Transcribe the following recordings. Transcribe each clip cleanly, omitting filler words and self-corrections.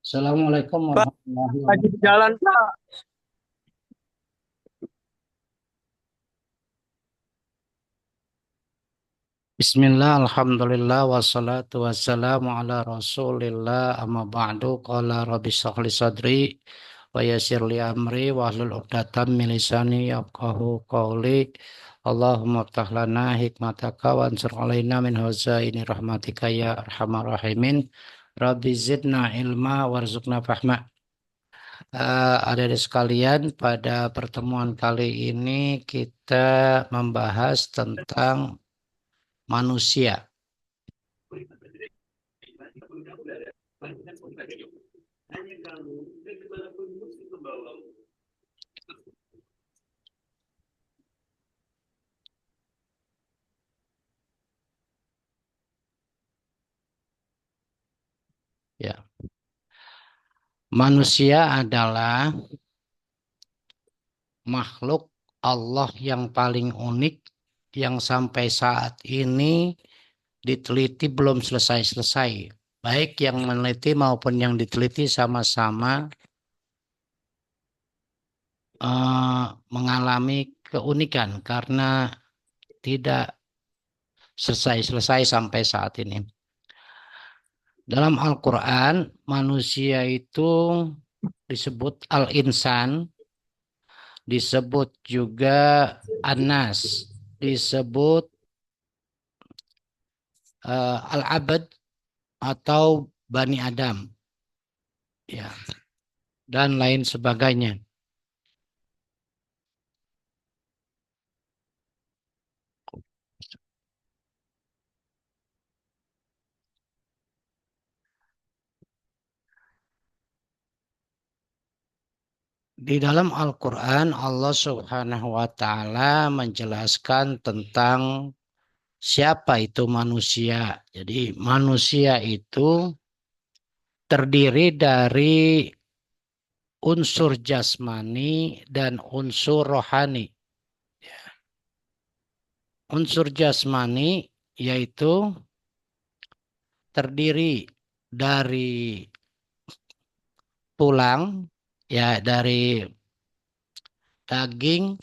Assalamualaikum Pak, warahmatullahi lagi di wabarakatuh. jalan, Pak. Bismillah, alhamdulillah, wassalatu wassalamu ala rasulillah, amma ba'du, qala rabbi shrah sadri, wa yassir li amri, wa hlul uqdatam min lisani yafqahu qawli, Allahumma ftah lana hikmataka, wa ansur alaina min huzaini rahmatika ya arhamar rahimin, rabbi zidna ilma, warzuqna fahma. Adik-adik sekalian, pada pertemuan kali ini kita membahas tentang manusia. Ya, manusia adalah makhluk Allah yang paling unik yang sampai saat ini diteliti belum selesai-selesai. Baik yang meneliti maupun yang diteliti sama-sama mengalami keunikan karena tidak selesai-selesai sampai saat ini. Dalam Al-Quran, manusia itu disebut al-insan, disebut juga Anas, disebut Al-Abad atau Bani Adam, ya, dan lain sebagainya. Di dalam Al-Quran, Allah Subhanahu wa Ta'ala menjelaskan tentang siapa itu manusia. Jadi, manusia itu terdiri dari unsur jasmani dan unsur rohani. Unsur jasmani yaitu terdiri dari tulang, ya, dari daging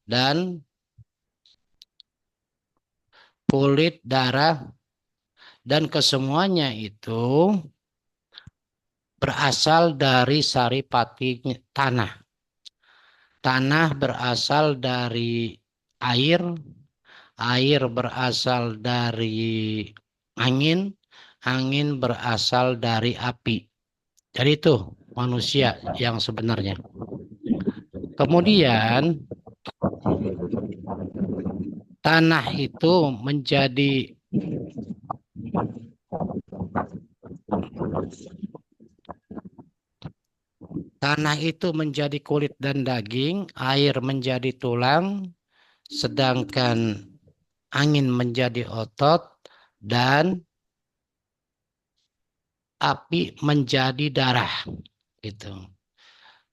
dan kulit, darah, dan kesemuanya itu berasal dari saripati tanah. Tanah berasal dari air, air berasal dari angin, angin berasal dari api. Jadi itu manusia yang sebenarnya. Kemudian tanah itu menjadi kulit dan daging, air menjadi tulang, sedangkan angin menjadi otot dan api menjadi darah. Gitu.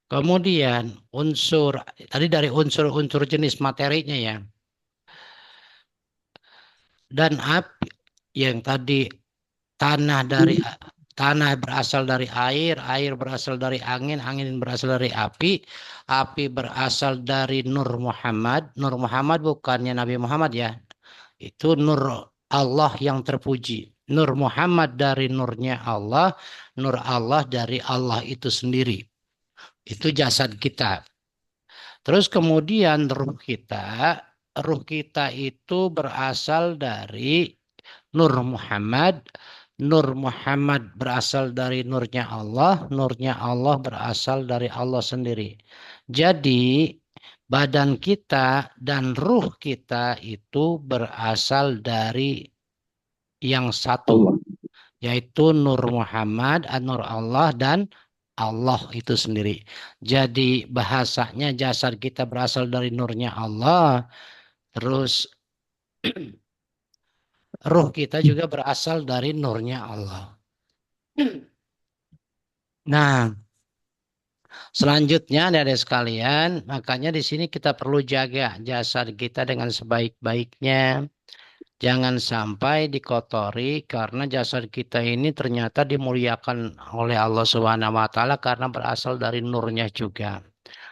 Kemudian unsur, tadi dari unsur-unsur jenis materinya ya. Dan api yang tadi tanah berasal dari air, air berasal dari angin, angin berasal dari api berasal dari Nur Muhammad. Nur Muhammad bukannya Nabi Muhammad ya. Itu Nur Allah yang terpuji. Nur Muhammad dari nurnya Allah, Nur Allah dari Allah itu sendiri. Itu jasad kita. Terus kemudian ruh kita itu berasal dari Nur Muhammad. Nur Muhammad berasal dari nurnya Allah berasal dari Allah sendiri. Jadi badan kita dan ruh kita itu berasal dari yang satu, Allah. yaitu Nur Muhammad, Nur Allah, dan Allah itu sendiri. Jadi bahasanya jasad kita berasal dari nurnya Allah, terus ruh kita juga berasal dari nurnya Allah. Nah, selanjutnya dari sekalian, makanya di sini kita perlu jaga jasad kita dengan sebaik-baiknya. Jangan sampai dikotori karena jasad kita ini ternyata dimuliakan oleh Allah Subhanahu wa taala karena berasal dari nurnya juga.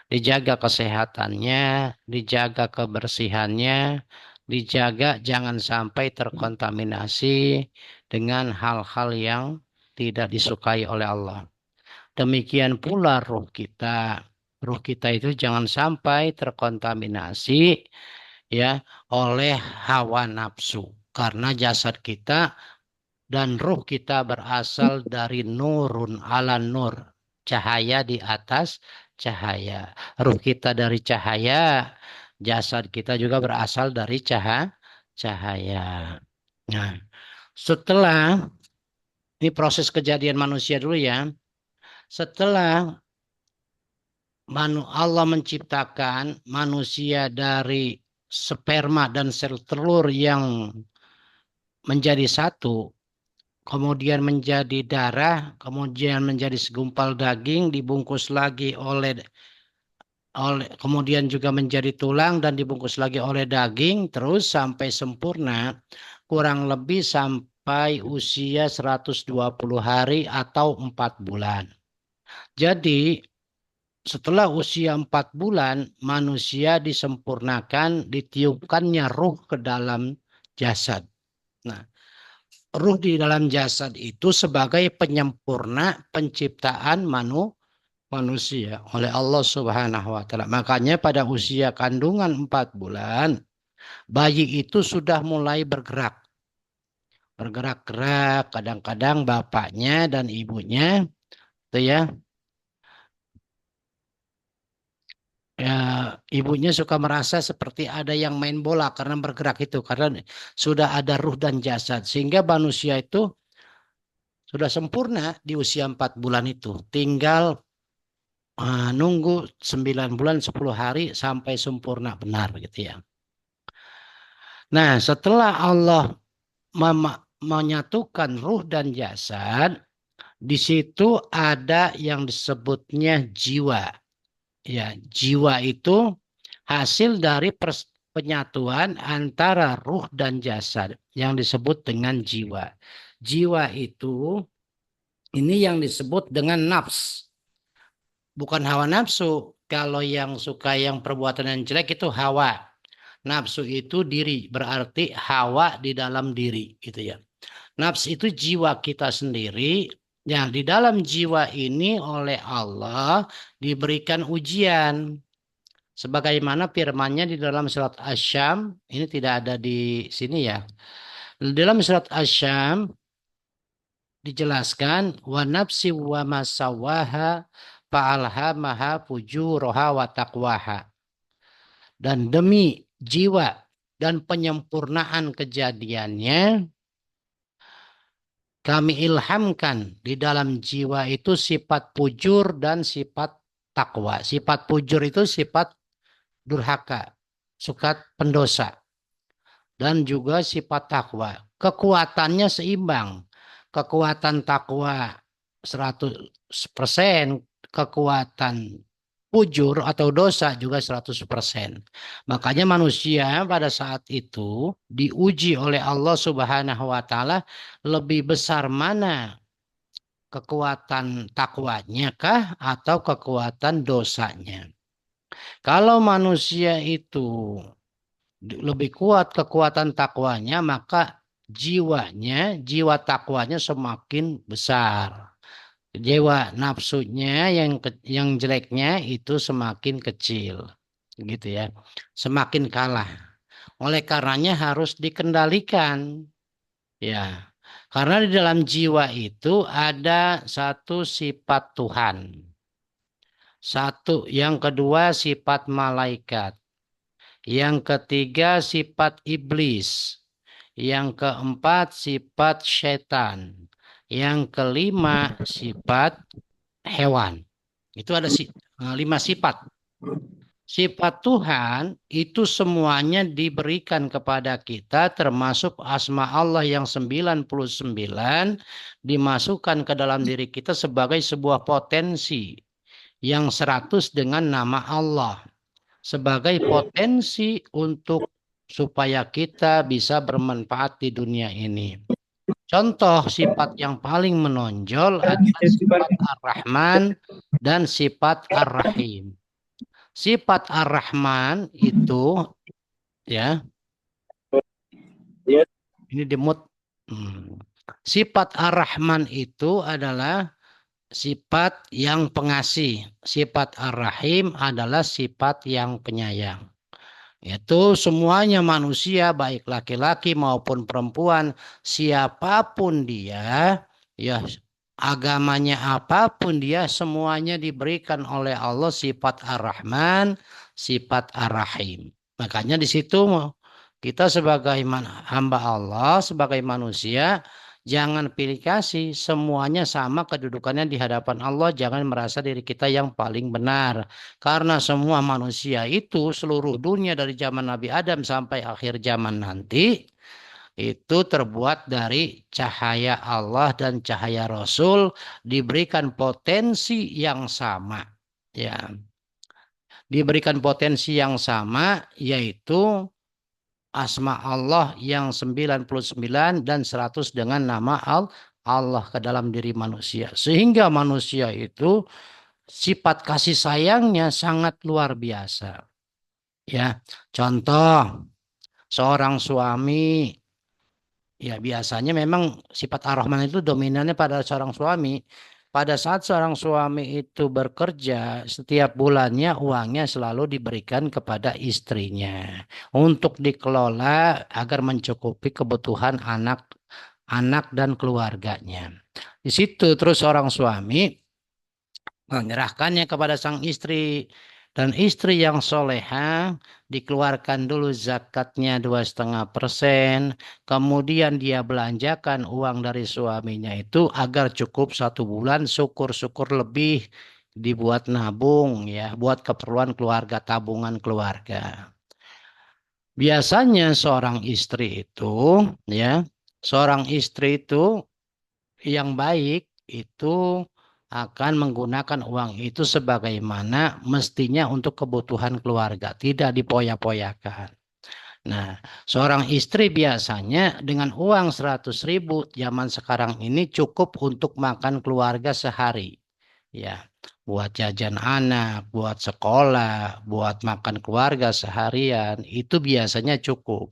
Dijaga kesehatannya, dijaga kebersihannya, dijaga jangan sampai terkontaminasi dengan hal-hal yang tidak disukai oleh Allah. Demikian pula ruh kita. Ruh kita itu jangan sampai terkontaminasi ya oleh hawa nafsu. Karena jasad kita dan ruh kita berasal dari nurun ala nur. Cahaya di atas cahaya. Ruh kita dari cahaya. Jasad kita juga berasal dari cahaya. Nah, setelah ini proses kejadian manusia dulu ya. Setelah Allah menciptakan manusia dari sperma dan sel telur yang menjadi satu, kemudian menjadi darah, kemudian menjadi segumpal daging, dibungkus lagi kemudian juga menjadi tulang dan dibungkus lagi oleh daging, terus sampai sempurna, kurang lebih sampai usia 120 hari atau 4 bulan. Jadi setelah usia 4 bulan, manusia disempurnakan, ditiupkannya ruh ke dalam jasad. Nah, ruh di dalam jasad itu sebagai penyempurna penciptaan manusia oleh Allah Subhanahu wa taala. Makanya pada usia kandungan 4 bulan, bayi itu sudah mulai bergerak. Bergerak-gerak, kadang-kadang bapaknya dan ibunya itu ya, ibunya suka merasa seperti ada yang main bola karena bergerak itu karena sudah ada ruh dan jasad sehingga manusia itu sudah sempurna di usia 4 bulan itu tinggal nunggu 9 bulan 10 hari sampai sempurna benar gitu ya. Nah, setelah Allah menyatukan ruh dan jasad, di situ ada yang disebutnya jiwa. Ya, jiwa itu hasil dari penyatuan antara ruh dan jasad yang disebut dengan jiwa. Jiwa itu ini yang disebut dengan nafs, bukan hawa nafsu. Kalau yang suka yang perbuatan yang jelek itu hawa. Nafsu itu diri, berarti hawa di dalam diri gitu ya. Nafs itu jiwa kita sendiri. Ya, di dalam jiwa ini oleh Allah diberikan ujian. Sebagaimana firman-Nya di dalam surat Asy-Syam, ini tidak ada di sini ya. Di dalam surat Asy-Syam dijelaskan wa nafsi wa masawaha fa'alhamaha fujuraha wa taqwaha. Dan demi jiwa dan penyempurnaan kejadiannya kami ilhamkan di dalam jiwa itu sifat pujur dan sifat takwa. Sifat pujur itu sifat durhaka, suka pendosa. Dan juga sifat takwa. Kekuatannya seimbang. Kekuatan takwa 100%, kekuatan pujur atau dosa juga 100%. Makanya manusia pada saat itu diuji oleh Allah Subhanahu wa taala lebih besar mana kekuatan takwanya kah atau kekuatan dosanya. Kalau manusia itu lebih kuat kekuatan takwanya, maka jiwa takwanya semakin besar. Jiwa nafsunya yang jeleknya itu semakin kecil, gitu ya. Semakin kalah. Oleh karenanya harus dikendalikan, ya. Karena di dalam jiwa itu ada satu sifat Tuhan. Satu, yang kedua sifat malaikat. Yang ketiga sifat iblis. Yang keempat sifat setan. Yang kelima sifat hewan. Itu ada 5 sifat. Sifat Tuhan itu semuanya diberikan kepada kita termasuk asma Allah yang 99 dimasukkan ke dalam diri kita sebagai sebuah potensi yang 100 dengan nama Allah. Sebagai potensi untuk supaya kita bisa bermanfaat di dunia ini. Contoh sifat yang paling menonjol adalah sifat Ar-Rahman dan sifat Ar-Rahim. Sifat Ar-Rahman itu ya, ini di mood. Sifat Ar-Rahman itu adalah sifat yang pengasih. Sifat Ar-Rahim adalah sifat yang penyayang. Itu semuanya manusia, baik laki-laki maupun perempuan, siapapun dia, ya agamanya apapun dia, semuanya diberikan oleh Allah sifat Ar-Rahman, sifat Ar-Rahim. Makanya di situ kita sebagai hamba Allah, sebagai manusia, jangan pilih kasih, semuanya sama kedudukannya di hadapan Allah, jangan merasa diri kita yang paling benar. Karena semua manusia itu seluruh dunia dari zaman Nabi Adam sampai akhir zaman nanti itu terbuat dari cahaya Allah dan cahaya Rasul diberikan potensi yang sama. Ya, diberikan potensi yang sama yaitu asma Allah yang 99 dan 100 dengan nama Allah ke dalam diri manusia. Sehingga manusia itu sifat kasih sayangnya sangat luar biasa. Ya, contoh seorang suami, ya biasanya memang sifat Ar-Rahman itu dominannya pada seorang suami. Pada saat seorang suami itu bekerja, setiap bulannya uangnya selalu diberikan kepada istrinya untuk dikelola agar mencukupi kebutuhan anak dan keluarganya. Di situ terus seorang suami menyerahkannya kepada sang istri, dan istri yang soleha dikeluarkan dulu zakatnya 2,5%, kemudian dia belanjakan uang dari suaminya itu agar cukup 1 bulan, syukur-syukur lebih dibuat nabung ya, buat keperluan keluarga, tabungan keluarga. Biasanya seorang istri itu yang baik itu akan menggunakan uang itu sebagaimana mestinya untuk kebutuhan keluarga, tidak dipoya-poyakan. Nah, seorang istri biasanya dengan uang 100.000 zaman sekarang ini cukup untuk makan keluarga sehari. Ya, buat jajan anak, buat sekolah, buat makan keluarga seharian, itu biasanya cukup.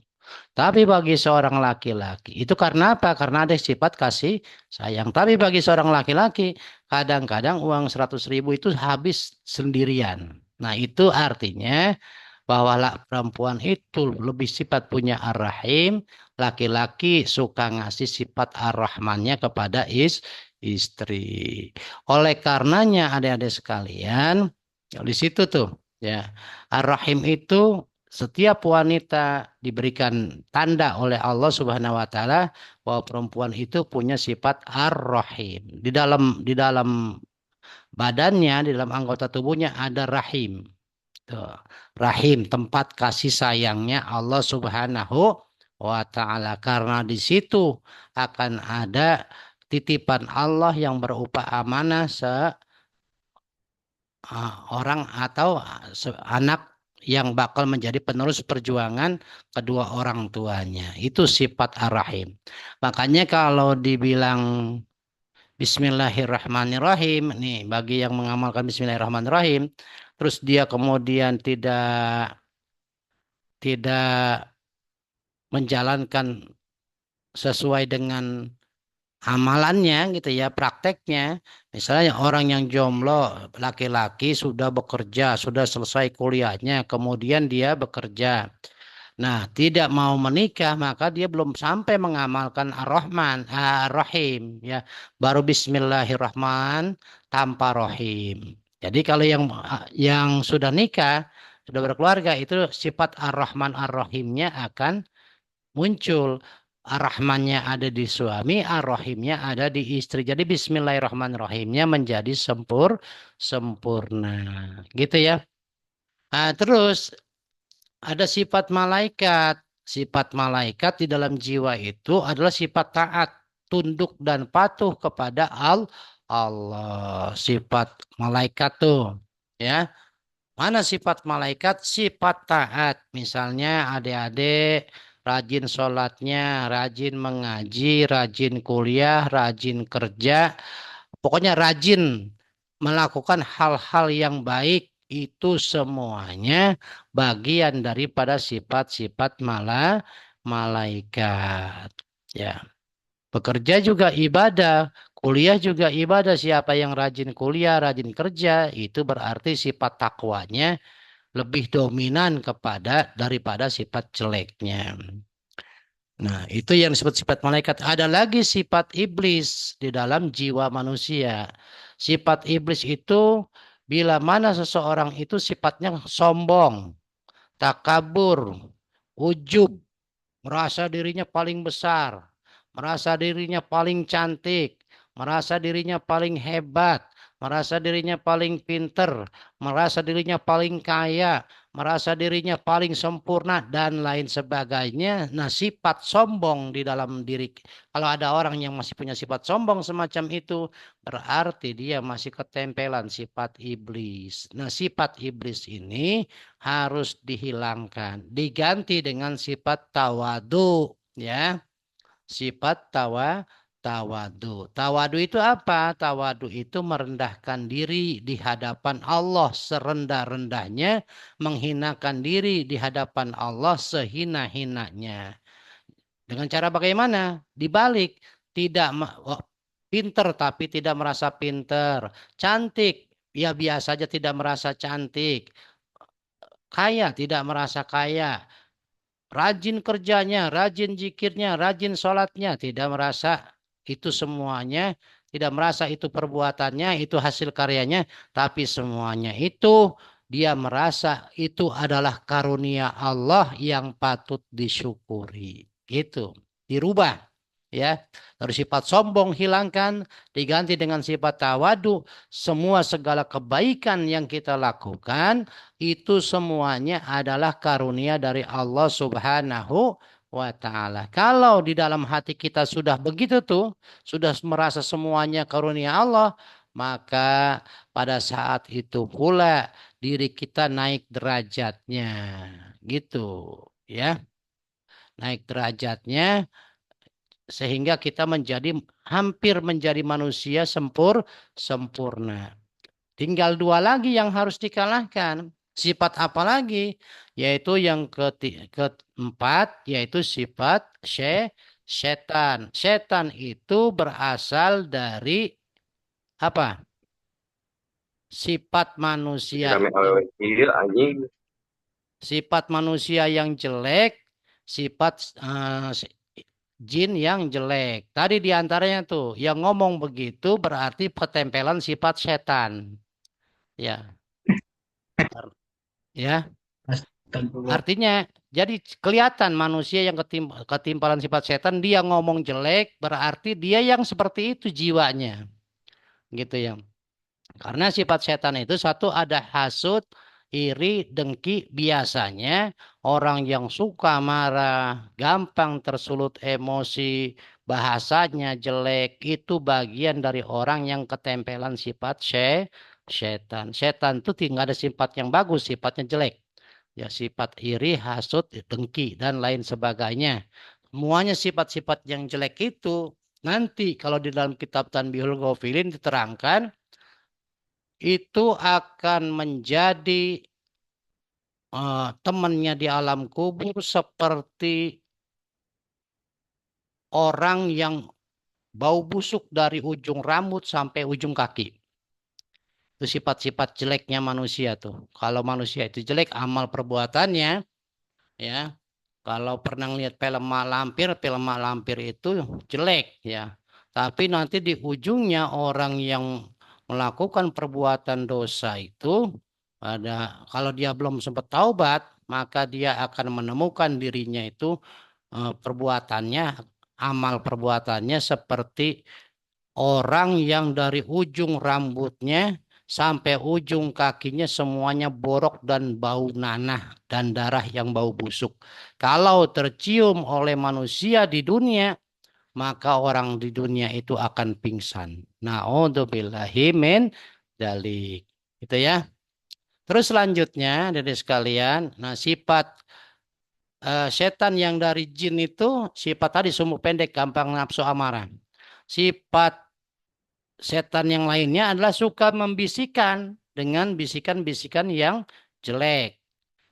Tapi bagi seorang laki-laki, itu karena apa? Karena ada sifat kasih sayang. Tapi bagi seorang laki-laki, kadang-kadang uang 100.000 itu habis sendirian. Nah, itu artinya bahwa perempuan itu lebih sifat punya ar-rahim, laki-laki suka ngasih sifat ar-rahmannya kepada istri. Oleh karenanya adik-adik sekalian, di situ tuh ya, ar-rahim itu setiap wanita diberikan tanda oleh Allah Subhanahu wa taala bahwa perempuan itu punya sifat ar-rahim. Di dalam badannya, di dalam anggota tubuhnya ada rahim. Tuh. Rahim, tempat kasih sayangnya Allah Subhanahu wa taala. Karena di situ akan ada titipan Allah yang berupa amanah orang atau anak yang bakal menjadi penerus perjuangan kedua orang tuanya. Itu sifat ar-rahim. Makanya kalau dibilang Bismillahirrahmanirrahim, nih bagi yang mengamalkan Bismillahirrahmanirrahim, terus dia kemudian tidak tidak menjalankan sesuai dengan amalannya gitu ya, prakteknya. Misalnya orang yang jomblo, laki-laki sudah bekerja, sudah selesai kuliahnya, kemudian dia bekerja. Nah, tidak mau menikah, maka dia belum sampai mengamalkan Ar-Rahman, Ar-Rahim ya. Baru Bismillahirrahman tanpa Rahim. Jadi kalau yang sudah nikah, sudah berkeluarga itu sifat Ar-Rahman Ar-Rahimnya akan muncul. Ar-Rahmannya ada di suami, Ar-Rahimnya ada di istri. Jadi Bismillahirrahmanirrahimnya menjadi sempurna. Gitu ya. Nah, terus ada sifat malaikat. Sifat malaikat di dalam jiwa itu adalah sifat taat, tunduk dan patuh kepada Allah. Sifat malaikat tuh, ya. Mana sifat malaikat? Sifat taat. Misalnya adik-adik rajin sholatnya, rajin mengaji, rajin kuliah, rajin kerja. Pokoknya rajin melakukan hal-hal yang baik. Itu semuanya bagian daripada sifat-sifat malaikat. Ya. Bekerja juga ibadah, kuliah juga ibadah. Siapa yang rajin kuliah, rajin kerja, itu berarti sifat takwanya lebih dominan daripada sifat jeleknya. Nah, itu yang disebut sifat malaikat. Ada lagi sifat iblis di dalam jiwa manusia. Sifat iblis itu bila mana seseorang itu sifatnya sombong, takabur, ujub, merasa dirinya paling besar, merasa dirinya paling cantik, merasa dirinya paling hebat, merasa dirinya paling pinter, merasa dirinya paling kaya, merasa dirinya paling sempurna, dan lain sebagainya. Nah, sifat sombong di dalam diri, kalau ada orang yang masih punya sifat sombong semacam itu, berarti dia masih ketempelan sifat iblis. Nah, sifat iblis ini harus dihilangkan, diganti dengan sifat tawadu, ya. Sifat tawadu. Tawadu itu apa? Tawadu itu merendahkan diri di hadapan Allah serendah-rendahnya, menghinakan diri di hadapan Allah sehina-hinanya. Dengan cara bagaimana? Dibalik, tidak pinter tapi tidak merasa pinter, cantik ya biasa saja tidak merasa cantik, kaya tidak merasa kaya, rajin kerjanya, rajin zikirnya, rajin sholatnya, tidak merasa itu semuanya, tidak merasa itu perbuatannya, itu hasil karyanya, tapi semuanya itu dia merasa itu adalah karunia Allah yang patut disyukuri. Gitu. Dirubah. Ya, dari sifat sombong hilangkan, diganti dengan sifat tawadu. Semua segala kebaikan yang kita lakukan itu semuanya adalah karunia dari Allah Subhanahu wa taala. Kalau di dalam hati kita sudah begitu tuh, sudah merasa semuanya karunia Allah, maka pada saat itu pula diri kita naik derajatnya. Gitu, ya. Naik derajatnya sehingga kita hampir menjadi manusia sempurna. Tinggal dua lagi yang harus dikalahkan. Sifat apa lagi? Yaitu yang keempat, yaitu sifat setan. Setan itu berasal dari apa? Sifat manusia. Rame awewe ieu anjing. Sifat manusia yang jelek, sifat jin yang jelek. Tadi diantaranya tuh, yang ngomong begitu berarti ketempelan sifat setan. Ya, ya. Astagfirullah. Artinya, jadi kelihatan manusia yang ketimpalan sifat setan, dia ngomong jelek, berarti dia yang seperti itu jiwanya. Gitu ya. Karena sifat setan itu satu ada hasut, iri, dengki. Biasanya orang yang suka marah, gampang tersulut emosi, bahasanya jelek, itu bagian dari orang yang ketempelan sifat setan. Setan itu tidak ada sifat yang bagus, sifatnya jelek. Ya sifat iri, hasut, dengki dan lain sebagainya. Semuanya sifat-sifat yang jelek itu nanti kalau di dalam kitab Tanbihul Ghafilin diterangkan itu akan menjadi temannya di alam kubur seperti orang yang bau busuk dari ujung rambut sampai ujung kaki. Itu sifat-sifat jeleknya manusia tuh. Kalau manusia itu jelek, amal perbuatannya, ya. Kalau pernah lihat film mak lampir itu jelek ya. Tapi nanti di ujungnya orang yang melakukan perbuatan dosa itu kalau dia belum sempat taubat, maka dia akan menemukan dirinya itu perbuatannya, amal perbuatannya seperti orang yang dari ujung rambutnya sampai ujung kakinya semuanya borok dan bau nanah dan darah yang bau busuk. Kalau tercium oleh manusia di dunia, maka orang di dunia itu akan pingsan. Na'udzubillahi min dzalik. Gitu ya. Terus selanjutnya dari sekalian, nah sifat setan yang dari jin itu sifat tadi sumbu pendek, gampang nafsu amarah. Sifat setan yang lainnya adalah suka membisikkan dengan bisikan-bisikan yang jelek.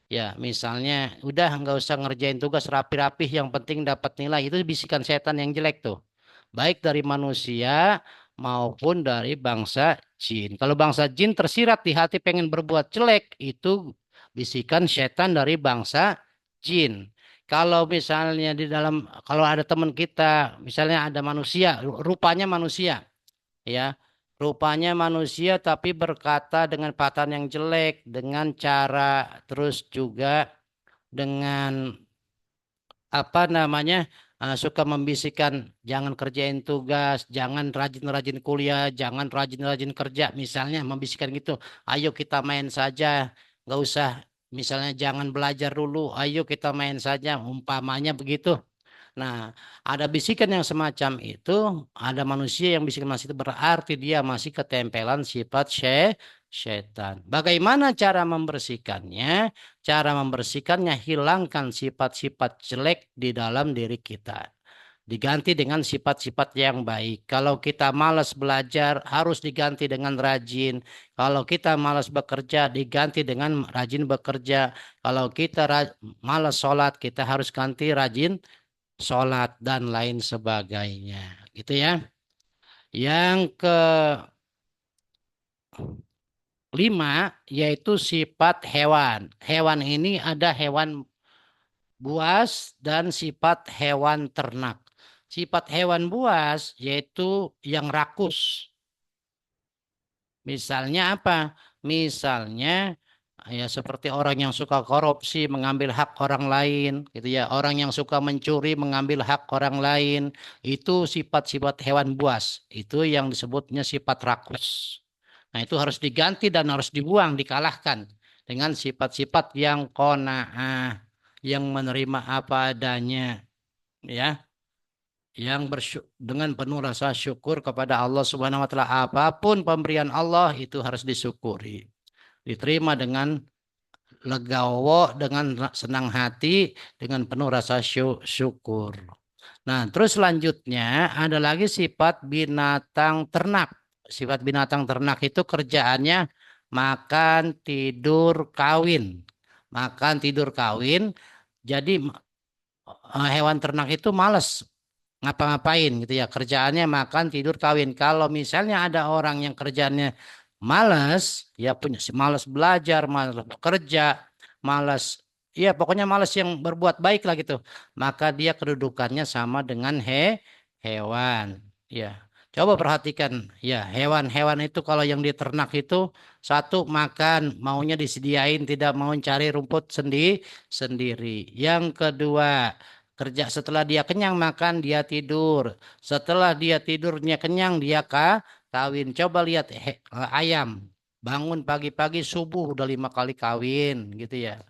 Ya, misalnya udah nggak usah ngerjain tugas rapi-rapih, yang penting dapat nilai. Itu bisikan setan yang jelek tuh. Baik dari manusia maupun dari bangsa jin. Kalau bangsa jin tersirat di hati pengen berbuat jelek, itu bisikan setan dari bangsa jin. Kalau misalnya di dalam, kalau ada teman kita, misalnya ada manusia, rupanya manusia, ya, rupanya manusia tapi berkata dengan patan yang jelek, dengan cara terus juga dengan apa namanya suka membisikkan jangan kerjain tugas, jangan rajin-rajin kuliah, jangan rajin-rajin kerja, misalnya membisikkan gitu. Ayo kita main saja, nggak usah, misalnya jangan belajar dulu, ayo kita main saja, umpamanya begitu. Nah, ada bisikan yang semacam itu, ada manusia yang bisikan masih itu, berarti dia masih ketempelan sifat setan. Bagaimana cara membersihkannya? Cara membersihkannya hilangkan sifat-sifat jelek di dalam diri kita. Diganti dengan sifat-sifat yang baik. Kalau kita malas belajar, harus diganti dengan rajin. Kalau kita malas bekerja, diganti dengan rajin bekerja. Kalau kita malas sholat, kita harus ganti rajin sholat dan lain sebagainya. Gitu ya. Yang kelima yaitu sifat hewan. Hewan ini ada hewan buas dan sifat hewan ternak. Sifat hewan buas yaitu yang rakus. Misalnya apa? Misalnya ya seperti orang yang suka korupsi, mengambil hak orang lain, gitu ya. Orang yang suka mencuri, mengambil hak orang lain, itu sifat-sifat hewan buas. Itu yang disebutnya sifat rakus. Nah, itu harus diganti dan harus dibuang, dikalahkan dengan sifat-sifat yang qanaah, yang menerima apa adanya, ya, yang dengan penuh rasa syukur kepada Allah Subhanahu wa taala. Apapun pemberian Allah itu harus disyukuri, diterima dengan legawo, dengan senang hati, dengan penuh rasa syukur. Nah, terus selanjutnya ada lagi sifat binatang ternak. Sifat binatang ternak itu kerjaannya makan, tidur, kawin. Makan, tidur, kawin. Jadi hewan ternak itu males ngapa-ngapain gitu ya. Kerjaannya makan, tidur, kawin. Kalau misalnya ada orang yang kerjaannya malas, ya punya malas belajar, malas bekerja, malas, ya pokoknya malas yang berbuat baik lah gitu. Maka dia kedudukannya sama dengan hewan. Ya. Coba perhatikan, ya hewan-hewan itu kalau yang diternak itu satu makan, maunya disediain, tidak mau cari rumput sendiri. Yang kedua, kerja setelah dia kenyang makan, dia tidur. Setelah dia tidurnya kenyang, dia kawin. Coba lihat ayam. Bangun pagi-pagi subuh udah 5 kali kawin gitu ya.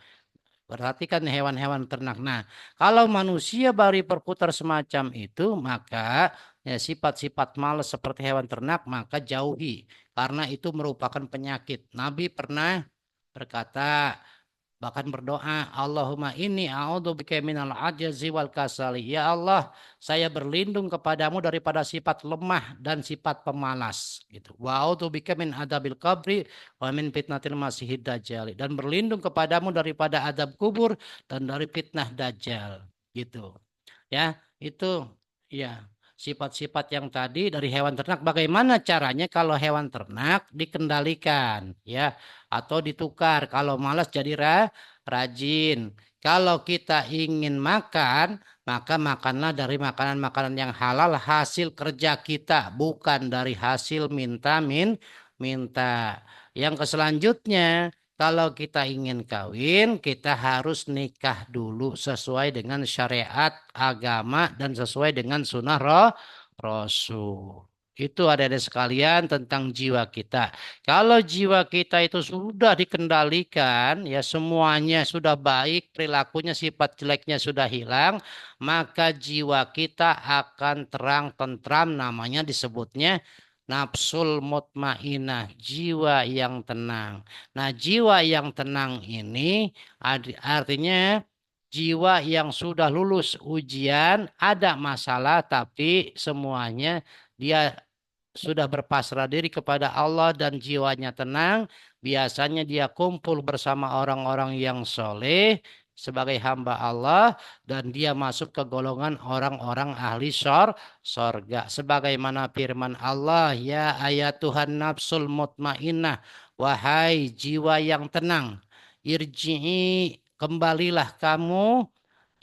Perhatikan hewan-hewan ternak. Nah, kalau manusia baru berputar semacam itu, maka ya, sifat-sifat malas seperti hewan ternak, maka jauhi. Karena itu merupakan penyakit. Nabi pernah berkata, bahkan berdoa, Allahumma inni a'udzubika minal ajazi wal kasali. Ya Allah, saya berlindung kepadamu daripada sifat lemah dan sifat pemalas. Gitu. Wa a'udzubika min adabil qabri wa min fitnatil masihid dajjal. Dan berlindung kepadamu daripada adab kubur dan dari fitnah dajjal. Gitu. Ya, itu ya sifat-sifat yang tadi dari hewan ternak. Bagaimana caranya kalau hewan ternak dikendalikan, ya, atau ditukar? Kalau malas jadi rajin. Kalau kita ingin makan, maka makanlah dari makanan-makanan yang halal hasil kerja kita, bukan dari hasil minta. Yang keselanjutnya, kalau kita ingin kawin, kita harus nikah dulu sesuai dengan syariat agama dan sesuai dengan sunnah Rasul. Itu ada sekalian tentang jiwa kita. Kalau jiwa kita itu sudah dikendalikan, ya semuanya sudah baik, perilakunya, sifat jeleknya sudah hilang, maka jiwa kita akan terang tentram, namanya disebutnya nafsul mutmainah, jiwa yang tenang. Nah, jiwa yang tenang ini artinya jiwa yang sudah lulus ujian, ada masalah tapi semuanya dia sudah berpasrah diri kepada Allah dan jiwanya tenang, biasanya dia kumpul bersama orang-orang yang soleh sebagai hamba Allah dan dia masuk ke golongan orang-orang ahli sorga. Sebagaimana firman Allah, ya ayat Tuhan nafsul mutmainnah, wahai jiwa yang tenang, irji'i, kembalilah kamu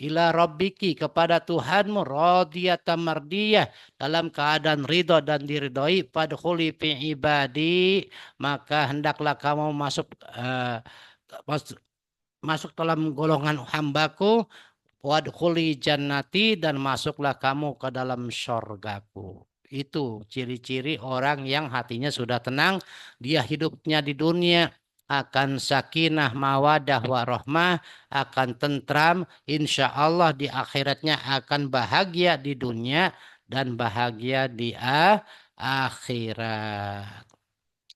ila rabbiki, kepada Tuhanmu, radiyatan mardiyah, dalam keadaan ridho dan diridhoi, fadkhuli fi ibadi, maka hendaklah kamu masuk masuk, masuk dalam golongan hambaku, wadkhuli jannati, dan masuklah kamu ke dalam syurgaku. Itu ciri-ciri orang yang hatinya sudah tenang, dia hidupnya di dunia akan sakinah, mawadah, warahmah, akan tentram, insya Allah di akhiratnya akan bahagia di dunia dan bahagia di akhirat.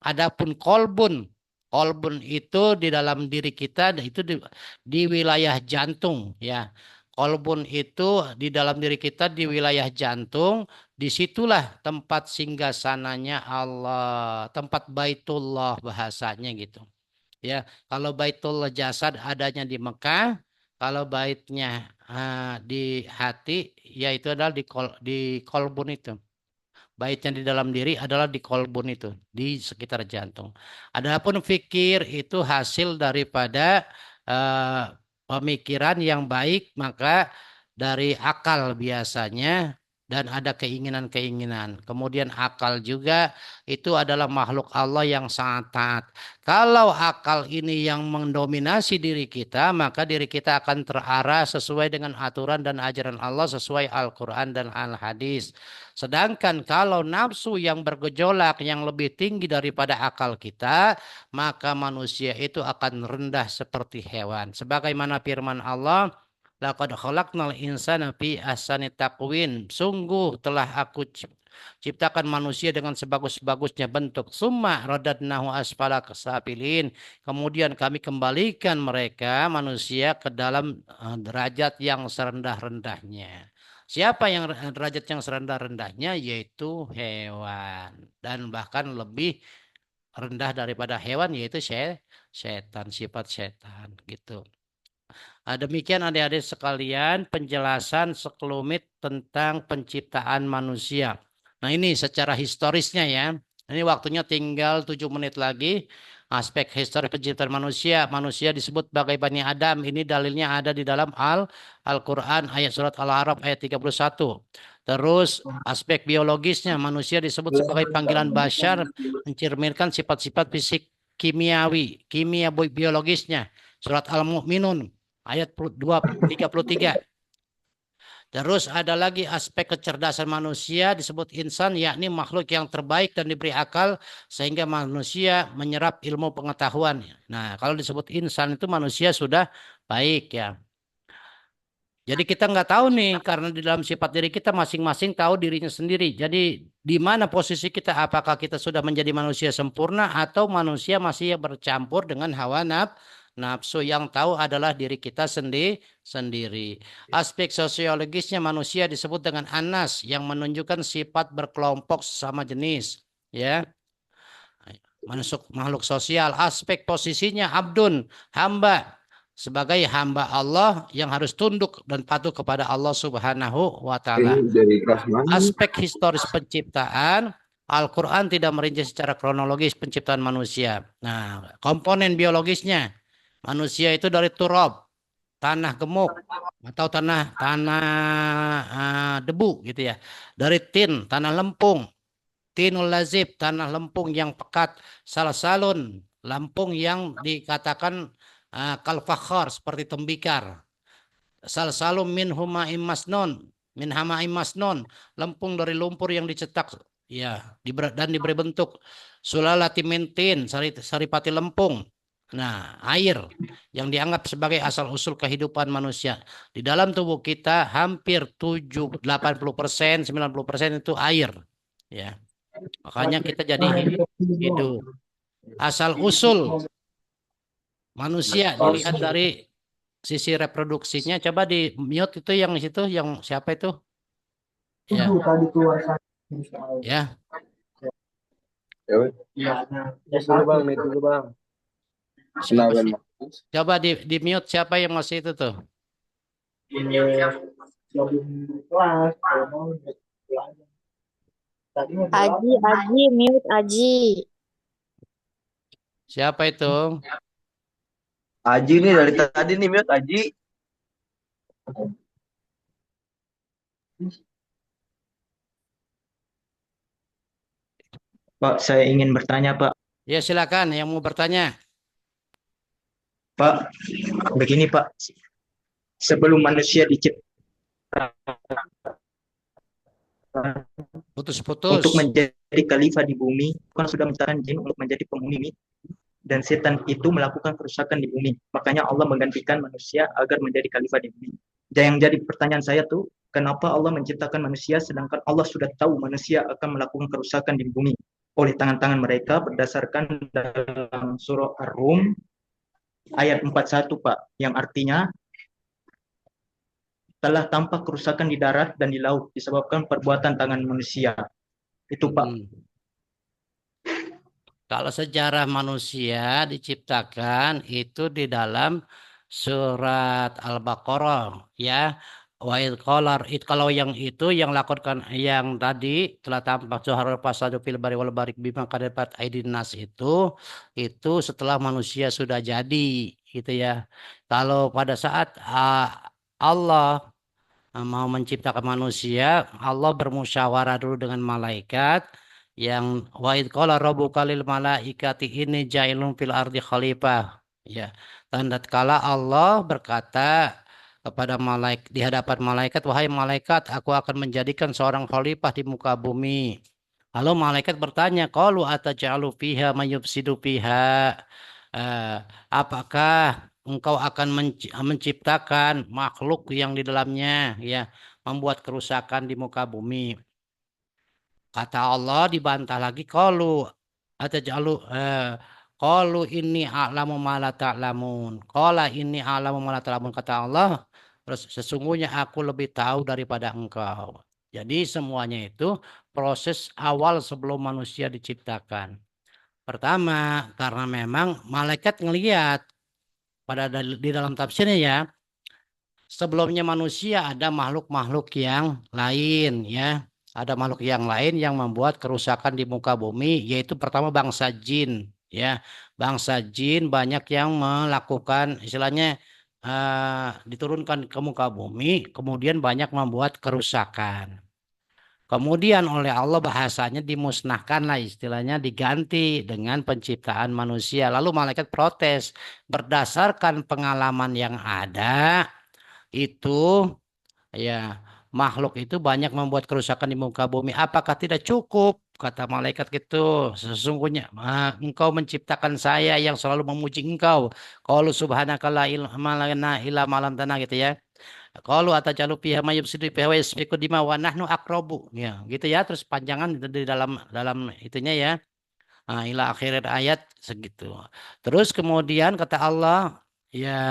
Adapun kolbun, kolbun itu di dalam diri kita, itu di wilayah jantung ya. Kolbun itu di dalam diri kita di wilayah jantung, disitulah tempat singgasananya Allah, tempat baitullah bahasanya gitu. Ya, kalau baitullah jasad adanya di Mekah, kalau baitnya di hati, yaitu adalah di kolbun itu. Baitnya di dalam diri adalah di kolbun itu, di sekitar jantung. Adapun fikir itu hasil daripada eh, pemikiran yang baik, maka dari akal biasanya dan ada keinginan-keinginan. Kemudian akal juga itu adalah makhluk Allah yang sangat taat. Kalau akal ini yang mendominasi diri kita, maka diri kita akan terarah sesuai dengan aturan dan ajaran Allah, sesuai Al-Quran dan Al-Hadis. Sedangkan kalau nafsu yang bergejolak yang lebih tinggi daripada akal kita, maka manusia itu akan rendah seperti hewan. Sebagaimana firman Allah, laqad khalaqnal insana fi ahsani taqwim. Sungguh telah aku ciptakan manusia dengan sebagus-bagusnya bentuk. Summa radadnahu asfala kesafilin. Kemudian kami kembalikan mereka manusia ke dalam derajat yang serendah-rendahnya. Siapa yang derajat yang serendah-rendahnya, yaitu hewan, dan bahkan lebih rendah daripada hewan, yaitu setan, sifat setan gitu. Demikian adik-adik sekalian penjelasan sekelumit tentang penciptaan manusia. Nah, ini secara historisnya ya. Ini waktunya tinggal 7 menit lagi. Aspek historis penciptaan manusia. Manusia disebut sebagai Bani Adam. Ini dalilnya ada di dalam Al-Quran ayat surat Al-A'raf ayat 31. Terus aspek biologisnya, manusia disebut sebagai panggilan bashar, mencerminkan sifat-sifat fisik kimiawi, kimia biologisnya. Surat Al-Mu'minun ayat 33. Terus ada lagi aspek kecerdasan manusia disebut insan, yakni makhluk yang terbaik dan diberi akal sehingga manusia menyerap ilmu pengetahuan. Nah, kalau disebut insan itu manusia sudah baik ya. Jadi kita nggak tahu nih karena di dalam sifat diri kita masing-masing tahu dirinya sendiri. Jadi di mana posisi kita? Apakah kita sudah menjadi manusia sempurna atau manusia masih bercampur dengan hawa nafsu? Yang tahu adalah diri kita sendiri. Aspek sosiologisnya manusia disebut dengan anas yang menunjukkan sifat berkelompok sesama jenis. Ya, makhluk sosial. Aspek posisinya abdun, hamba, sebagai hamba Allah yang harus tunduk dan patuh kepada Allah Subhanahu wa taala. Aspek historis penciptaan, Al-Quran tidak merinci secara kronologis penciptaan manusia. Nah, komponen biologisnya, manusia itu dari turab, tanah gemuk atau tanah debu gitu ya. Dari tin, tanah lempung, tinul lazib, tanah lempung yang pekat, salsalun, lempung yang dikatakan kalfakhar seperti tembikar. Salsalum min humaim masnon, min hamaim masnon, lempung dari lumpur yang dicetak ya dan diberi bentuk sulalati mintin, saripati lempung. Nah, air yang dianggap sebagai asal usul kehidupan manusia. Di dalam tubuh kita hampir 80%, 90% itu air. Ya. Makanya kita jadi hidup. Asal usul manusia dilihat dari sisi reproduksinya. Coba di mute itu yang situ, yang siapa itu? Ya, ya. Ya, weh. Mute dulu bang, mute dulu bang. Siapa Kenapa sih? emang? Coba di mute siapa yang masih itu tuh? Aji, Aji, mute Aji. Siapa itu? Aji nih dari tadi nih mute Aji. Pak, saya ingin bertanya, Pak. Ya silakan yang mau bertanya. Pak, begini, Pak. Sebelum manusia diciptakan Putus-putus. untuk menjadi khalifah di bumi, kan sudah menciptakan jin untuk menjadi penghuni dan setan itu melakukan kerusakan di bumi. Makanya Allah menggantikan manusia agar menjadi khalifah di bumi. Dan yang jadi pertanyaan saya tuh, kenapa Allah menciptakan manusia sedangkan Allah sudah tahu manusia akan melakukan kerusakan di bumi oleh tangan-tangan mereka berdasarkan dalam surah Ar-Rum ayat 41, Pak, yang artinya telah tampak kerusakan di darat dan di laut disebabkan perbuatan tangan manusia. Itu, Pak. Kalau sejarah manusia diciptakan itu di dalam surat Al-Baqarah ya. Wa idh qala kalau yang itu yang lakukan yang tadi telah tampak zuharul fasadu fil bari wal barik bima kadapat aidin nas itu setelah manusia sudah jadi gitu ya. Kalau pada saat Allah mau menciptakan manusia, Allah bermusyawarah dulu dengan malaikat yang wa id qala rabbuka lil malaikati inni ja'ilun fil ardi khalifah. Ya, tanda kala Allah berkata kepada malaikat di hadapan malaikat, wahai malaikat, aku akan menjadikan seorang khalifah di muka bumi. Lalu malaikat bertanya, qalu ataj'alu fiha may yufsidu fiha? Apakah engkau akan menciptakan makhluk yang di dalamnya ya membuat kerusakan di muka bumi. Kata Allah dibantah lagi qalu inni a'lamu ma la ta'lamun. Qala inni a'lamu ma la ta'lamun, kata Allah, terus sesungguhnya aku lebih tahu daripada engkau. Jadi semuanya itu proses awal sebelum manusia diciptakan. Pertama, karena memang malaikat ngelihat di dalam tafsirnya ya, sebelumnya manusia ada makhluk-makhluk yang lain ya. Ada makhluk yang lain yang membuat kerusakan di muka bumi, yaitu pertama bangsa jin ya. Bangsa jin banyak yang melakukan istilahnya diturunkan ke muka bumi, kemudian banyak membuat kerusakan. Kemudian oleh Allah bahasanya dimusnahkan lah istilahnya diganti dengan penciptaan manusia. Lalu malaikat protes berdasarkan pengalaman yang ada itu ya makhluk itu banyak membuat kerusakan di muka bumi. Apakah tidak cukup? Kata malaikat gitu. Sesungguhnya engkau menciptakan saya yang selalu memuji engkau. Qalu subhanaka la ilma lana illa ma 'allamtana gitu ya. Qalu atajalu fiha may yufsidu fiha wa yasfiku dima wa nahnu aqrabu. Ya, gitu ya. Terus panjangan di dalam dalam itunya ya. Ila akhirat ayat segitu. Terus kemudian kata Allah, ya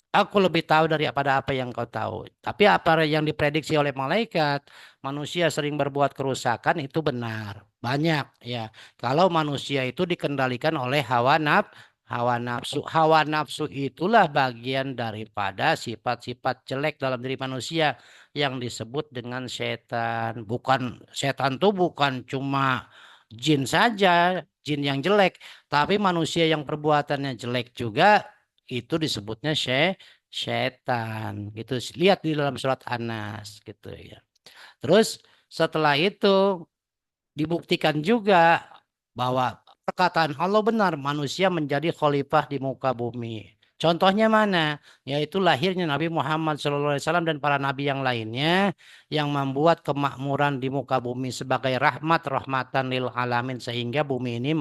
aku lebih tahu daripada apa yang kau tahu. Tapi apa yang diprediksi oleh malaikat, manusia sering berbuat kerusakan itu benar. Banyak ya. Kalau manusia itu dikendalikan oleh hawa nafsu. Hawa nafsu itulah bagian daripada sifat-sifat jelek dalam diri manusia yang disebut dengan setan. Bukan setan tuh bukan cuma jin saja, jin yang jelek, tapi manusia yang perbuatannya jelek juga itu disebutnya setan gitu, lihat di dalam surat An-Nas gitu ya. Terus setelah itu dibuktikan juga bahwa perkataan Allah benar, manusia menjadi khalifah di muka bumi. Contohnya mana? Yaitu lahirnya Nabi Muhammad SAW dan para nabi yang lainnya yang membuat kemakmuran di muka bumi sebagai rahmatan lil alamin sehingga bumi ini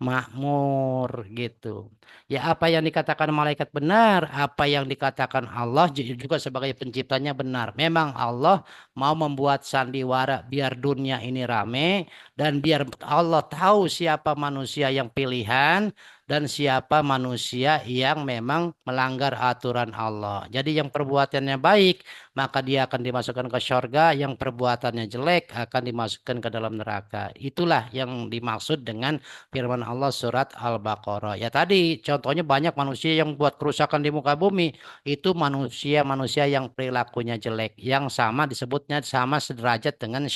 makmur gitu. Ya apa yang dikatakan malaikat benar, apa yang dikatakan Allah juga sebagai penciptanya benar. Memang Allah mau membuat sandiwara biar dunia ini rame dan biar Allah tahu siapa manusia yang pilihan dan siapa manusia yang memang melanggar aturan Allah. Jadi yang perbuatannya baik maka dia akan dimasukkan ke surga, yang perbuatannya jelek akan dimasukkan ke dalam neraka. Itulah yang dimaksud dengan firman Allah surat Al-Baqarah. Ya tadi contohnya banyak manusia yang buat kerusakan di muka bumi, itu manusia-manusia yang perilakunya jelek, yang sama disebutnya sama sederajat dengan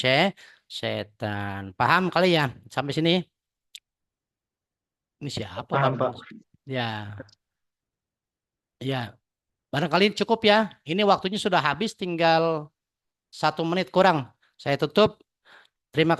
setan. Paham kali ya sampai sini? Ini siapa Pak? Paham, Pak. Ya, ya. Barangkali cukup ya. Ini waktunya sudah habis, tinggal 1 menit kurang. Saya tutup. Terima